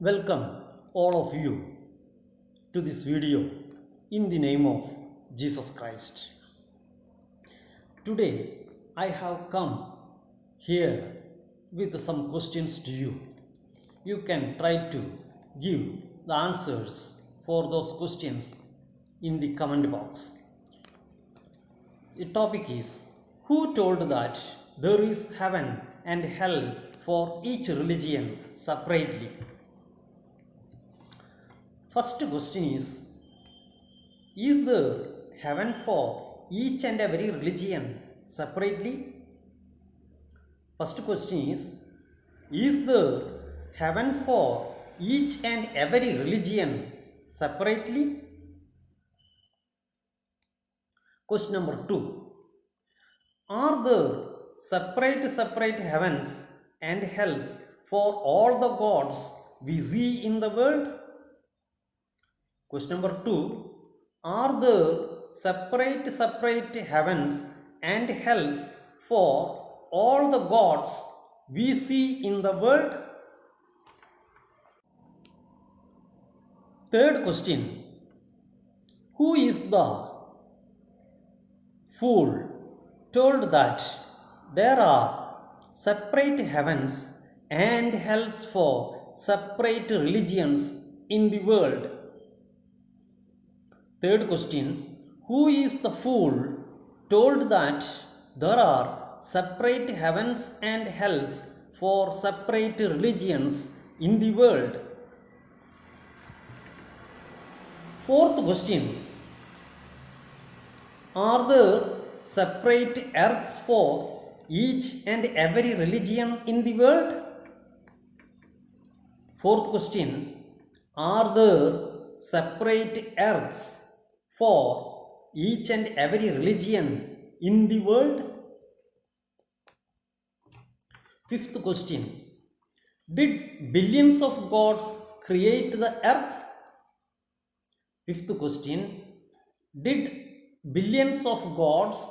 Welcome all of you to this video in the name of Jesus Christ. Today I have come here with some questions to you. You can try to give the answers for those questions in the comment box. The topic is, who told that there is heaven and hell for each religion separately? First question is there heaven for each and every religion separately? First question is there heaven for each and every religion separately? Question number 2. Are there separate heavens and hells for all the gods we see in the world? Question number 2. Are there separate heavens and hells for all the gods we see in the world? Third question. Who is the fool told that there are separate heavens and hells for separate religions in the world? Third question. Who is the fool told that there are separate heavens and hells for separate religions in the world? Fourth question. Are there separate earths for each and every religion in the world? Fourth question. Are there separate earths for each and every religion in the world? Fifth question. Did billions of gods create the earth? Fifth question. Did billions of gods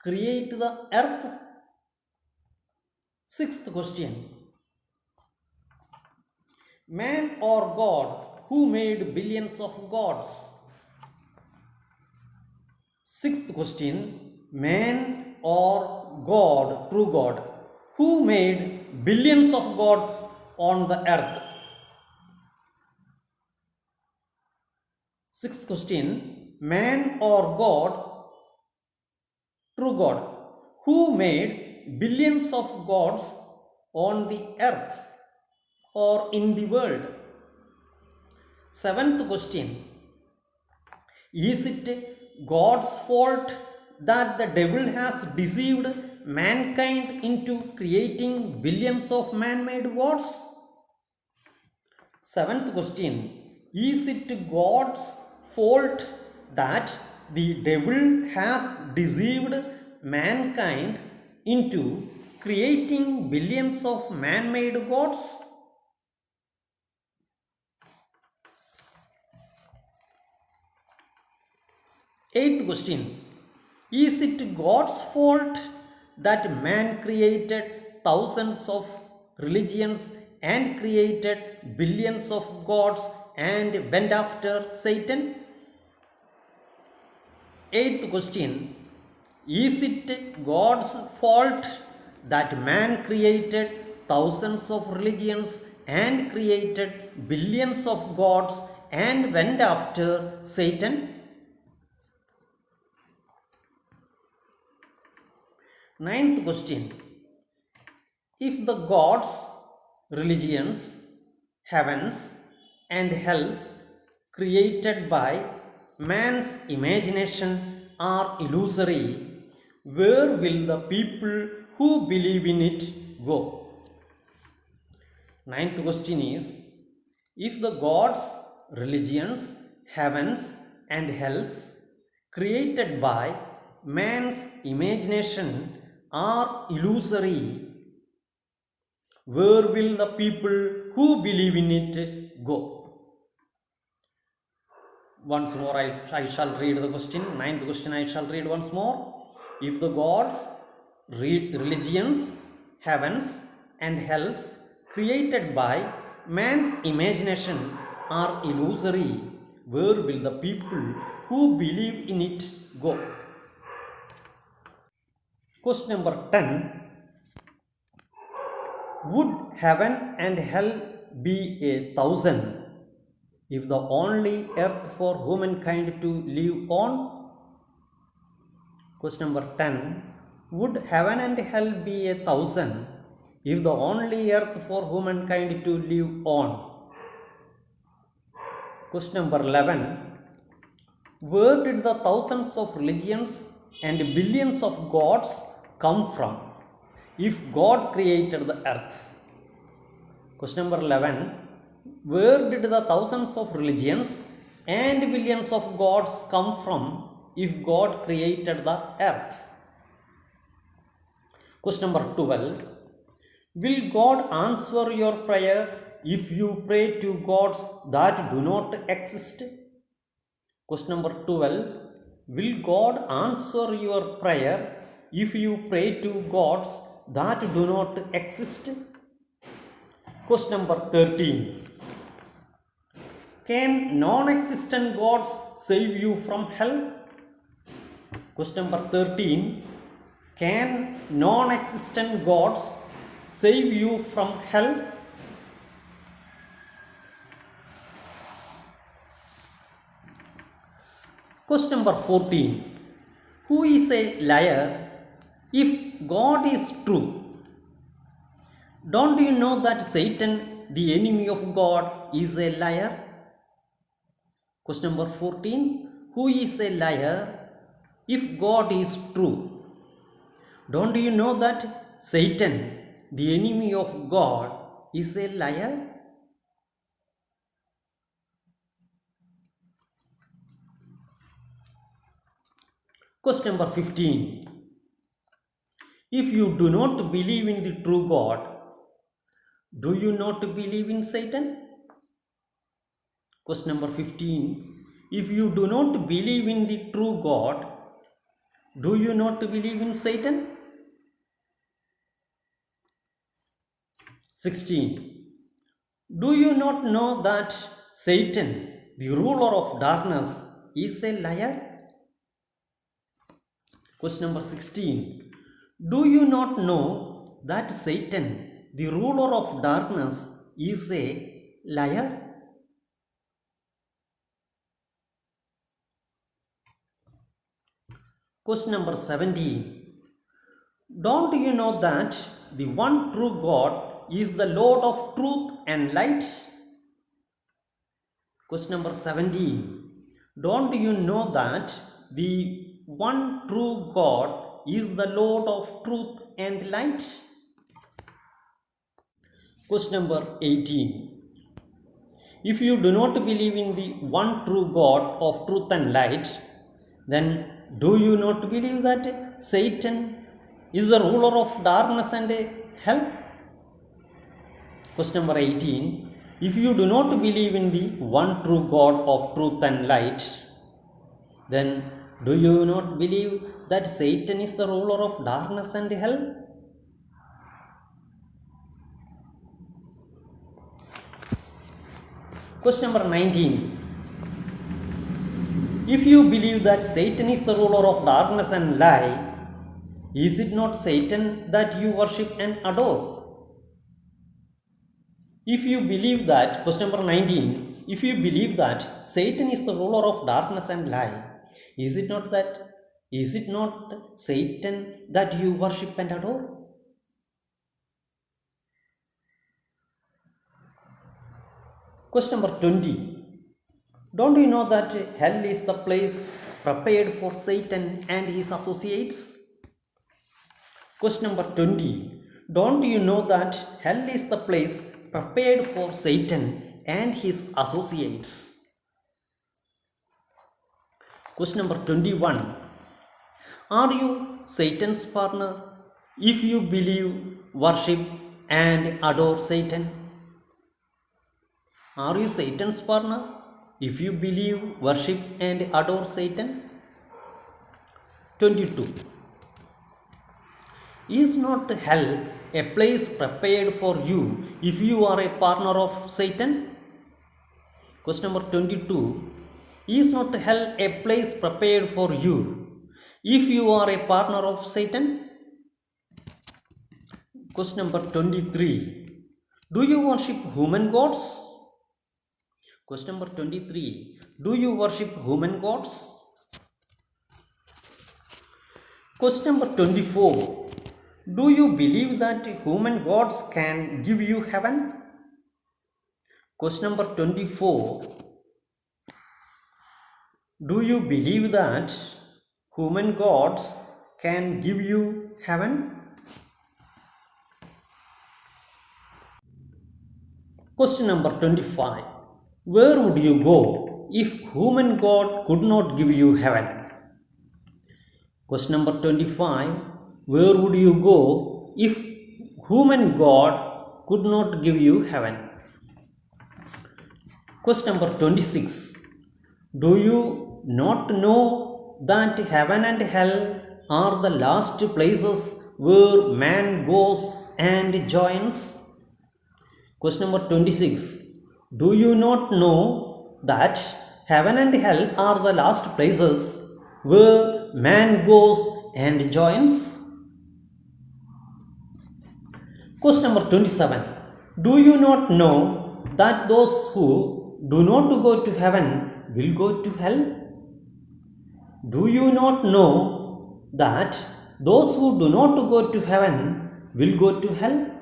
create the earth? Sixth question. Man or God who made billions of gods? Sixth question. Man or God, true God, who made billions of gods on the earth? Sixth question. Man or God, true God, who made billions of gods on the earth or in the world? Seventh question. Is it God's fault that the devil has deceived mankind into creating billions of man-made gods? Seventh question. Is it God's fault that the devil has deceived mankind into creating billions of man-made gods? Eighth question. Is it God's fault that man created thousands of religions and created billions of gods and went after Satan? Eighth question. Is it God's fault that man created thousands of religions and created billions of gods and went after Satan? Ninth question. If the gods, religions, heavens and hells created by man's imagination are illusory, where will the people who believe in it go? Ninth question is, if the gods, religions, heavens and hells created by man's imagination are illusory, where will the people who believe in it go? Once more I shall read the question. Ninth question I shall read once more. If the gods, religions, heavens and hells created by Man's imagination are illusory. Where will the people who believe in it go? Question number 10. Would heaven and hell be 1,000 if the only earth for humankind to live on? Question number 10. Would heaven and hell be 1,000 if the only earth for humankind to live on? Question number 11. Where did the thousands of religions and billions of gods come from if God created the earth? Question number 11. Where did the thousands of religions and billions of gods come from if God created the earth? Question number 12. Will God answer your prayer if you pray to gods that do not exist? Question number 12. Will God answer your prayer if you pray to gods that do not exist? Question number 13. Can non-existent gods save you from hell? Question number 13. Can non-existent gods save you from hell? Question number 14. Who is a liar if God is true? Don't you know that Satan, the enemy of God, is a liar? Question number 14. Who is a liar if God is true? Don't you know that Satan, the enemy of God, is a liar? Question number 15. If you do not believe in the true God, do you not believe in Satan? Question number 15. If you do not believe in the true God, do you not believe in Satan? 16. Do you not know that Satan, the ruler of darkness, is a liar? Question number 16. Do you not know that Satan, the ruler of darkness, is a liar? Question number 17. Don't you know that the one true God is the Lord of truth and light? Question number 17. Don't you know that the one true God is the Lord of truth and light? Question number 18. If you do not believe in the one true God of truth and light, then do you not believe that Satan is the ruler of darkness and hell? Question number 18. If you do not believe in the one true God of truth and light, then do you not believe that Satan is the ruler of darkness and hell? Question number 19. If you believe that Satan is the ruler of darkness and lie, is it not Satan that you worship and adore? If you believe that, question number 19, if you believe that Satan is the ruler of darkness and lie, is it not Satan that you worship and adore? Question number 20. Don't you know that hell is the place prepared for Satan and his associates? Question number 20. Don't you know that hell is the place prepared for Satan and his associates? Question number 21. Are you Satan's partner if you believe, worship and adore Satan? Are you Satan's partner if you believe, worship and adore Satan? 22. Is not hell a place prepared for you if you are a partner of Satan? Question number 22. Is not hell a place prepared for you if you are a partner of Satan? Question number 23. Do you worship human gods? Question number 23. Do you worship human gods? Question number 24. Do you believe that human gods can give you heaven? Question number 24. Do you believe that human gods can give you heaven? Question number 25. Where would you go if human god could not give you heaven? Question number 25. Where would you go if human god could not give you heaven? Question number 26. Do you not know that heaven and hell are the last places where man goes and joins? Question number 26. Do you not know that heaven and hell are the last places where man goes and joins? Question number 27. Do you not know that those who do not go to heaven will go to hell? Do you not know that those who do not go to heaven will go to hell?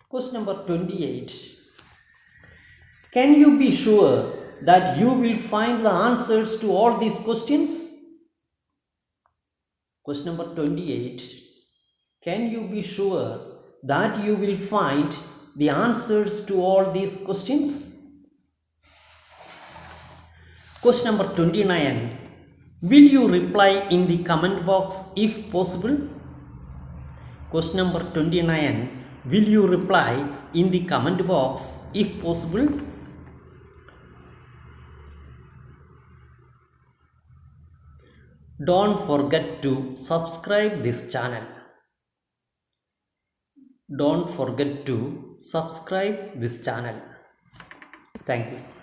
Question number 28. Can you be sure that you will find the answers to all these questions? Question number 28. Can you be sure that you will find the answers to all these questions? Question number 29. Will you reply in the comment box if possible? Question number 29. Will you reply in the comment box if possible? Don't forget to subscribe this channel. Don't forget to subscribe this channel. Thank you.